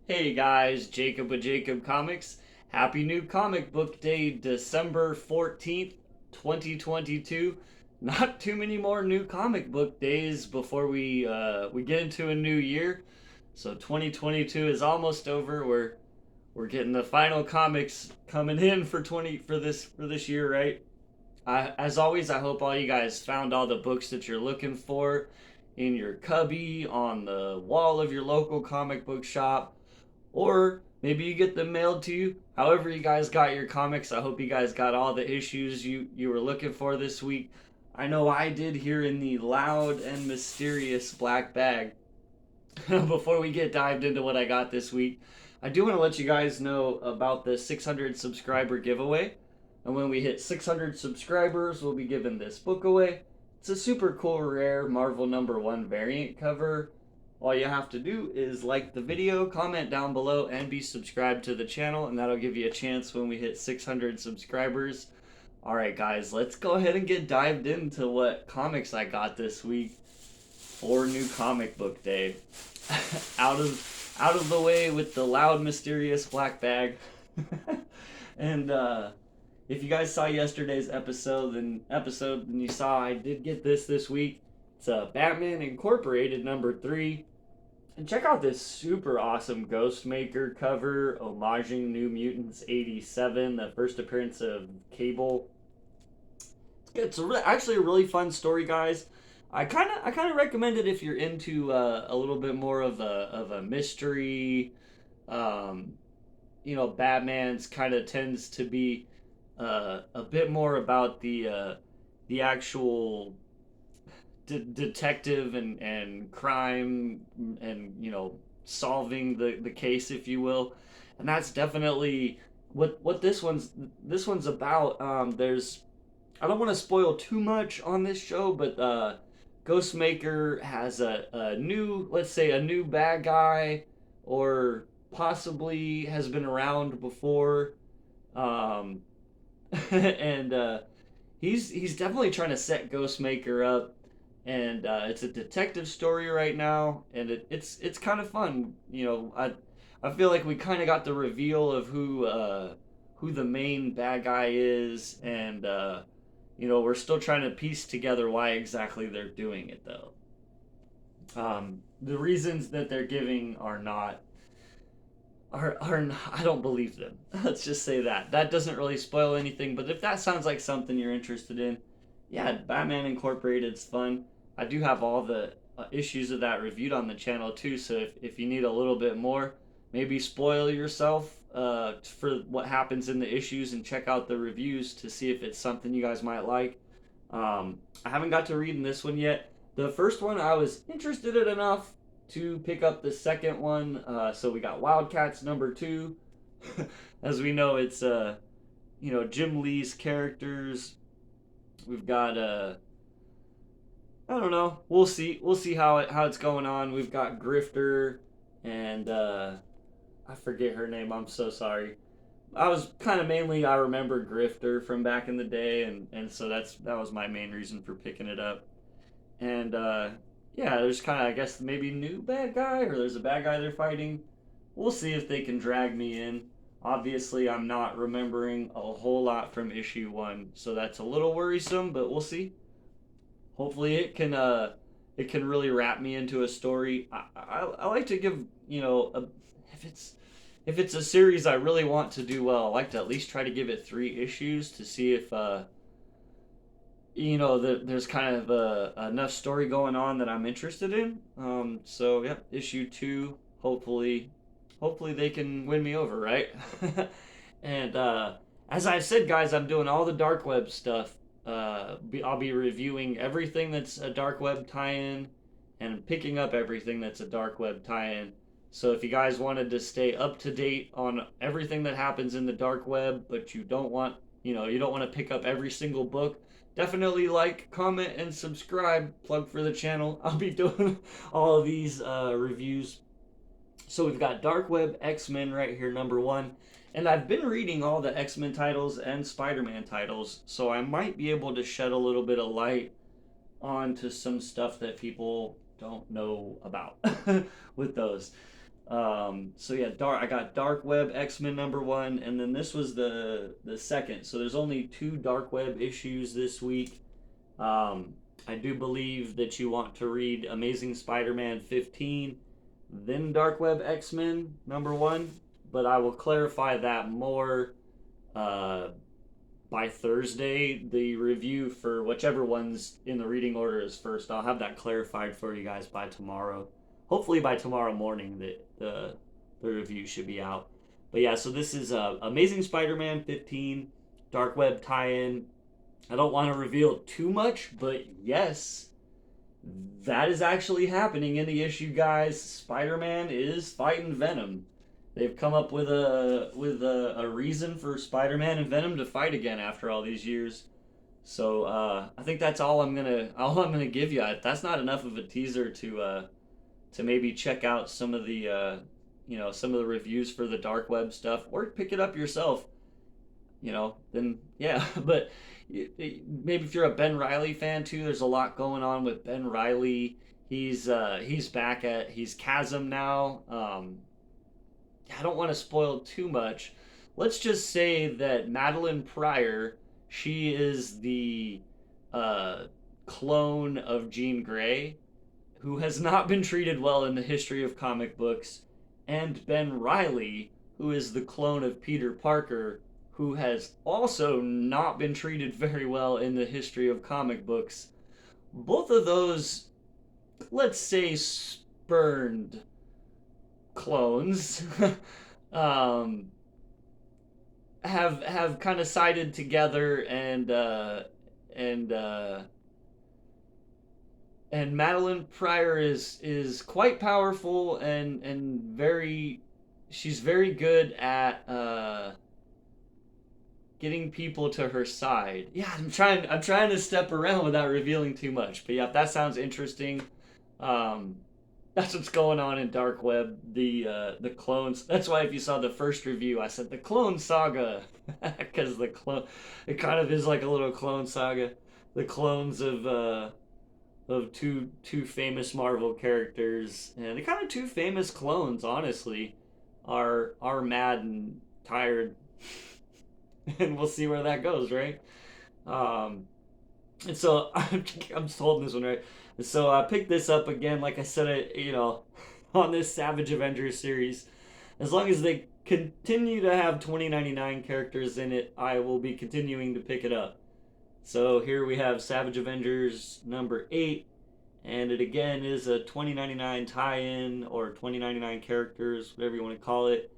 Hey guys, Jacob with Jacob Comics. Happy New Comic Book Day, December 14th, 2022. Not too many more new comic book days before we get into a new year. So 2022 is almost over. We're getting the final comics coming in for 20 for this year, right? As always, I hope all you guys found all the books that you're looking for in your cubby, on the wall of your local comic book shop, or maybe you get them mailed to you. However, you guys got your comics, I hope you guys got all the issues you were looking for this week. I know I did here in the loud and mysterious black bag. Before we get dived into what I got this week, I do want to let you guys know about the 600 subscriber giveaway. And when we hit 600 subscribers, we'll be giving this book away. It's a super cool, rare Marvel #1 variant cover. All you have to do is like the video, comment down below, and be subscribed to the channel, and that'll give you a chance when we hit 600 subscribers. All right, guys, let's go ahead and get dived into what comics I got this week for New Comic Book Day. Out of the way with the loud, mysterious black bag. And if you guys saw yesterday's episode, then you saw I did get this week. It's Batman Incorporated #3. And check out this super awesome Ghostmaker cover, homaging New Mutants '87, the first appearance of Cable. Actually a really fun story, guys. I kind of recommend it if you're into a little bit more of a mystery. Um, Batman's kind of tends to be a bit more about the actual detective and crime and solving the case, if you will, and that's definitely what this one's about. There's I don't want to spoil too much on this show, but Ghostmaker has a new, let's say, a new bad guy, or possibly has been around before, um, and he's definitely trying to set Ghostmaker up, and it's a detective story right now, and it's kind of fun. I feel like we kind of got the reveal of who the main bad guy is, and we're still trying to piece together why exactly they're doing it, though. The reasons that they're giving are I don't believe them. Let's just say that. That doesn't really spoil anything, but if that sounds like something you're interested in, yeah, Batman Incorporated's fun. I do have all the issues of that reviewed on the channel too, so if you need a little bit more, maybe spoil yourself for what happens in the issues and check out the reviews to see if it's something you guys might like. I haven't got to reading this one yet. The first one I was interested in enough to pick up the second one. So we got Wildcats #2. As we know, it's Jim Lee's characters. We've got I don't know. We'll see how it's going on. We've got Grifter and I forget her name. I'm so sorry. I was kind of mainly I remember Grifter from back in the day, and so that was my main reason for picking it up. And yeah, there's kind of, I guess, maybe new bad guy, or there's a bad guy they're fighting. We'll see if they can drag me in. Obviously, I'm not remembering a whole lot from issue 1, so that's a little worrisome, but we'll see. Hopefully, it can really wrap me into a story. I like to give, if it's a series I really want to do well, I like to at least try to give it 3 issues to see if there's kind of enough story going on that I'm interested in. So yeah, issue 2. Hopefully they can win me over, right? And as I said, guys, I'm doing all the dark web stuff. I'll be reviewing everything that's a dark web tie-in, and picking up everything that's a dark web tie-in. So if you guys wanted to stay up to date on everything that happens in the dark web, but you don't want to pick up every single book, definitely like, comment, and subscribe. Plug for the channel. I'll be doing all of these reviews. So we've got Dark Web X-Men right here, #1. And I've been reading all the X-Men titles and Spider-Man titles, so I might be able to shed a little bit of light onto some stuff that people don't know about with those. So yeah, I got Dark Web X-Men #1, and then this was the second. So there's only two Dark Web issues this week. I do believe that you want to read Amazing Spider-Man 15, then Dark Web X-Men #1, but I will clarify that more uh, by Thursday. The review for whichever one's in the reading order is first. I'll have that clarified for you guys by tomorrow. Hopefully by tomorrow morning that the review should be out. But yeah, so this is Amazing Spider-Man 15 Dark Web tie-in. I don't want to reveal too much, but yes, that is actually happening in the issue, guys. Spider-Man is fighting Venom. They've come up with a reason for Spider-Man and Venom to fight again after all these years. So I think that's all I'm gonna give you. That's not enough of a teaser to maybe check out some of the some of the reviews for the dark web stuff, or pick it up yourself. Then yeah. But maybe if you're a Ben Riley fan too, there's a lot going on with Ben Riley. He's Chasm now. I don't want to spoil too much. Let's just say that Madeline Pryor, she is the uh, clone of Jean Grey, who has not been treated well in the history of comic books, and Ben Riley, who is the clone of Peter Parker, who has also not been treated very well in the history of comic books. Both of those, let's say, spurned clones, um, have kind of sided together, and and Madeline Pryor is quite powerful, and very she's very good at getting people to her side. Yeah, I'm trying to step around without revealing too much. But yeah, if that sounds interesting, um, that's what's going on in Dark Web. The clones. That's why if you saw the first review, I said the Clone Saga, because the clone, it kind of is like a little clone saga. The clones of two famous Marvel characters, and the kind of two famous clones, honestly, are mad and tired, and we'll see where that goes, right? Um, and so I'm just holding this one right. And so I picked this up again, like I said, on this Savage Avengers series. As long as they continue to have 2099 characters in it, I will be continuing to pick it up. So here we have Savage Avengers #8, and it again is a 2099 tie-in, or 2099 characters, whatever you want to call it.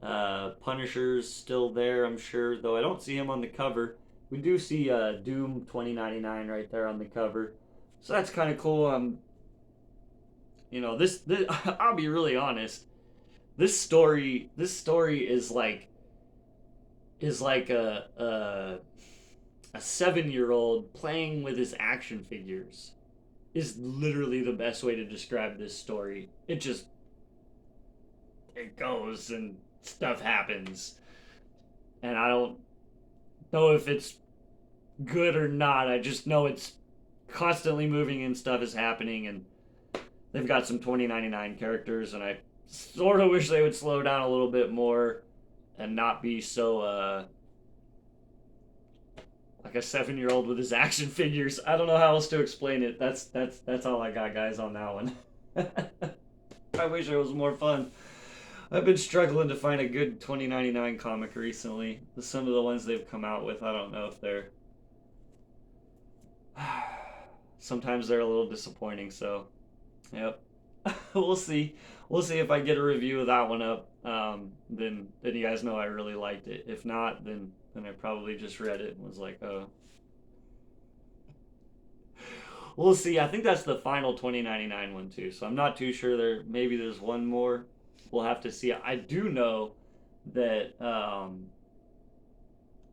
Punisher's still there, I'm sure, though I don't see him on the cover. We do see Doom 2099 right there on the cover, so that's kind of cool. This I'll be really honest. This story is like a 7-year-old playing with his action figures. Is literally the best way to describe this story. It goes and stuff happens, and I don't know if it's good or not. I just know it's constantly moving and stuff is happening, and they've got some 2099 characters, and I sort of wish they would slow down a little bit more and not be so like a 7-year-old with his action figures. I don't know how else to explain it. That's all I got, guys, on that one. I wish it was more fun. I've been struggling to find a good 2099 comic recently. Some of the ones they've come out with, I don't know if they're. Sometimes they're a little disappointing. So, yep. We'll see. We'll see if I get a review of that one up. Then you guys know I really liked it. If not, then I probably just read it and was like, oh. We'll see. I think that's the final 2099 one too. So I'm not too sure. Maybe there's one more. We'll have to see. I do know that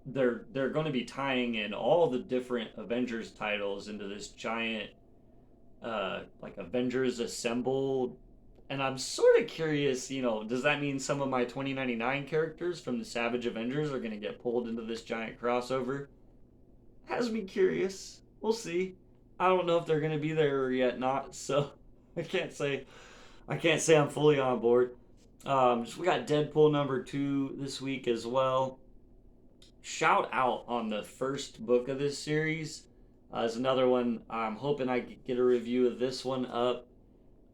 they're going to be tying in all the different Avengers titles into this giant like Avengers Assemble. And I'm sort of curious, does that mean some of my 2099 characters from the Savage Avengers are going to get pulled into this giant crossover? Has me curious. We'll see. I don't know if they're going to be there or yet not, so I can't say I'm fully on board. We got Deadpool #2 this week as well. Shout out on the first book of this series. Is another one. I'm hoping I get a review of this one up.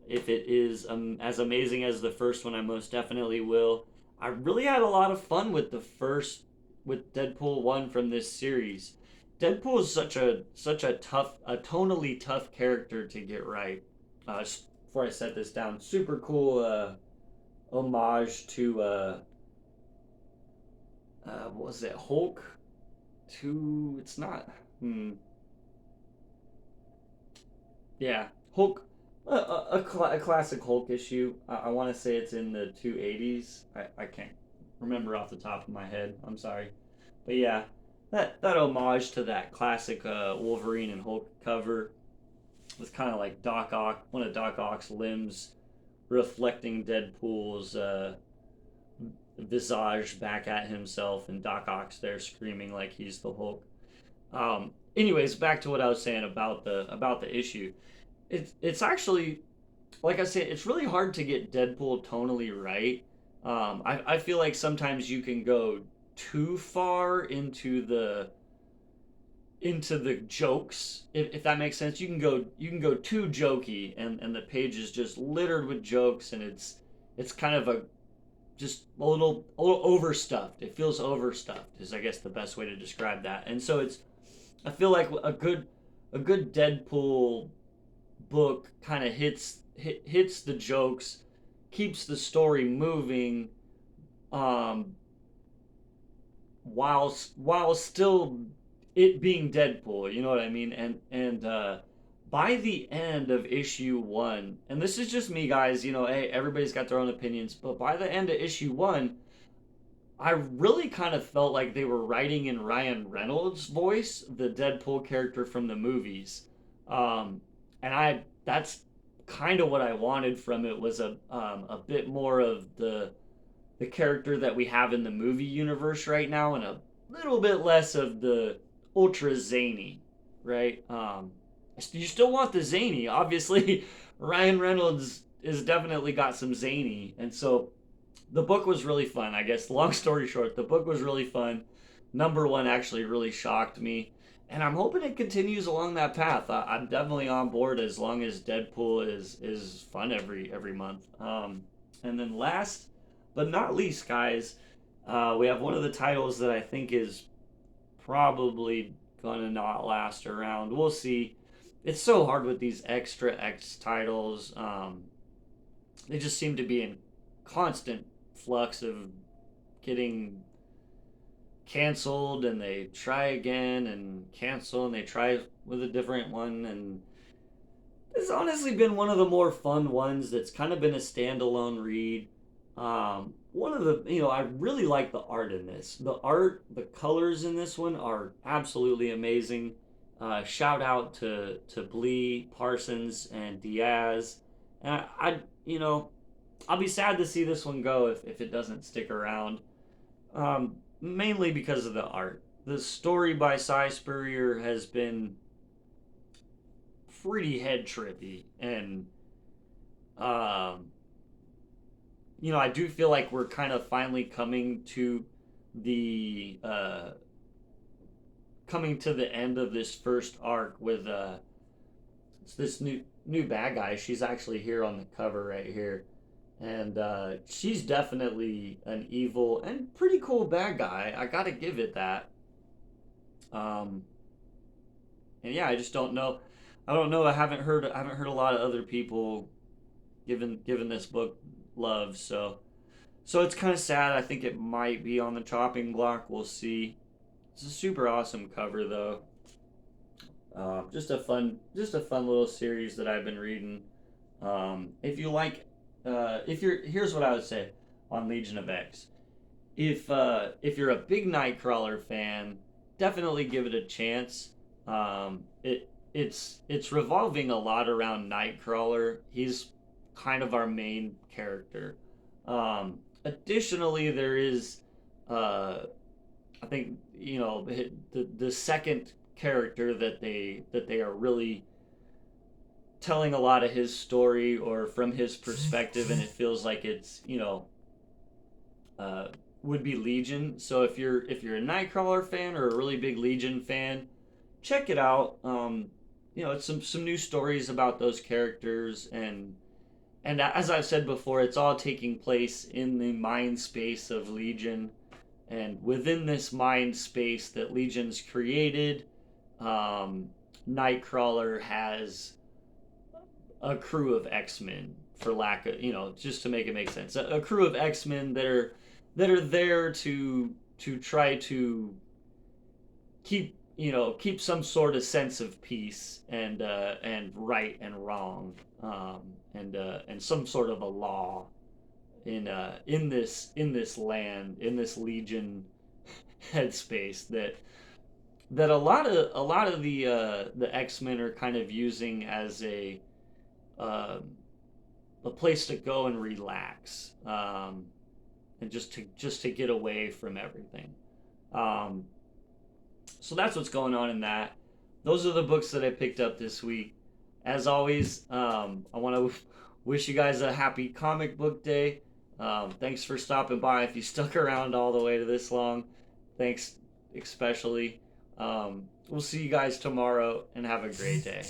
If it is as amazing as the first one, I most definitely will. I really had a lot of fun with with Deadpool 1 from this series. Deadpool is such a tough, a tonally tough character to get right. Before I set this down, super cool homage to what was it, Hulk? It's not. Yeah, Hulk. A classic Hulk issue. I want to say it's in the 280s. I can't remember off the top of my head. I'm sorry, but yeah, that homage to that classic Wolverine and Hulk cover with kind of like Doc Ock, one of Doc Ock's limbs reflecting Deadpool's visage back at himself, and Doc Ock's there screaming like he's the Hulk. Anyways, back to what I was saying about the issue. It's actually, like I said, it's really hard to get Deadpool tonally right. I feel like sometimes you can go too far into the jokes, if that makes sense. You can go too jokey, and the page is just littered with jokes, and it's kind of a just a little overstuffed. It feels overstuffed is, I guess, the best way to describe that. And so I feel like a good Deadpool book kind of hits the jokes, keeps the story moving, um, while still it being Deadpool. You know what I mean? And by the end of issue 1, and this is just me, guys. Hey, everybody's got their own opinions, but by the end of issue 1, I really kind of felt like they were writing in Ryan Reynolds' voice, the Deadpool character from the movies. Um, and that's kind of what I wanted from it, was a bit more of the character that we have in the movie universe right now, and a little bit less of the ultra zany, right? You still want the zany, obviously. Ryan Reynolds is definitely got some zany, and so the book was really fun. I guess, long story short, the book was really fun. #1 actually really shocked me, and I'm hoping it continues along that path. I'm definitely on board as long as Deadpool is fun every month. And then last but not least, guys, we have one of the titles that I think is probably gonna not last around. We'll see. It's so hard with these extra X titles. They just seem to be in constant flux of getting canceled, and they try again and cancel, and they try with a different one. And it's honestly been one of the more fun ones that's kind of been a standalone read. One of I really like the art in this. The colors in this one are absolutely amazing. Shout out to Blee, Parsons, and Diaz. And I'll be sad to see this one go if it doesn't stick around. Mainly because of the art. The story by Cy Spurrier has been pretty head trippy, and um, I do feel like we're kind of finally the uh, coming to the end of this first arc with it's this new bad guy. She's actually here on the cover right here, and she's definitely an evil and pretty cool bad guy. I gotta give it that. Um, and yeah, I just don't know. I don't know. I haven't heard a lot of other people giving this book love. So it's kind of sad. I think it might be on the chopping block. We'll see. It's a super awesome cover though. Just a fun little series that I've been reading. If you like, here's what I would say on Legion of X. If you're a big Nightcrawler fan, definitely give it a chance. It's revolving a lot around Nightcrawler. He's kind of our main character. Additionally, there is, I think, the second character that they are really telling a lot of his story or from his perspective, and it feels like it's uh, would be Legion. So if you're a Nightcrawler fan or a really big Legion fan, check it out. It's some new stories about those characters, and as I've said before, it's all taking place in the mind space of Legion, and within this mind space that Legion's created, um, Nightcrawler has a crew of X-Men, for lack of, just to make it make sense, a crew of X-Men that are there to try to keep some sort of sense of peace and right and wrong, and some sort of a law in this land, in this Legion headspace that a lot of the X-Men are kind of using as uh, a place to go and relax, and just to get away from everything. Um, so that's what's going on in that. Those are the books that I picked up this week. As always, I want to wish you guys a happy comic book day. Thanks for stopping by. If you stuck around all the way to this long, thanks especially. We'll see you guys tomorrow and have a great day.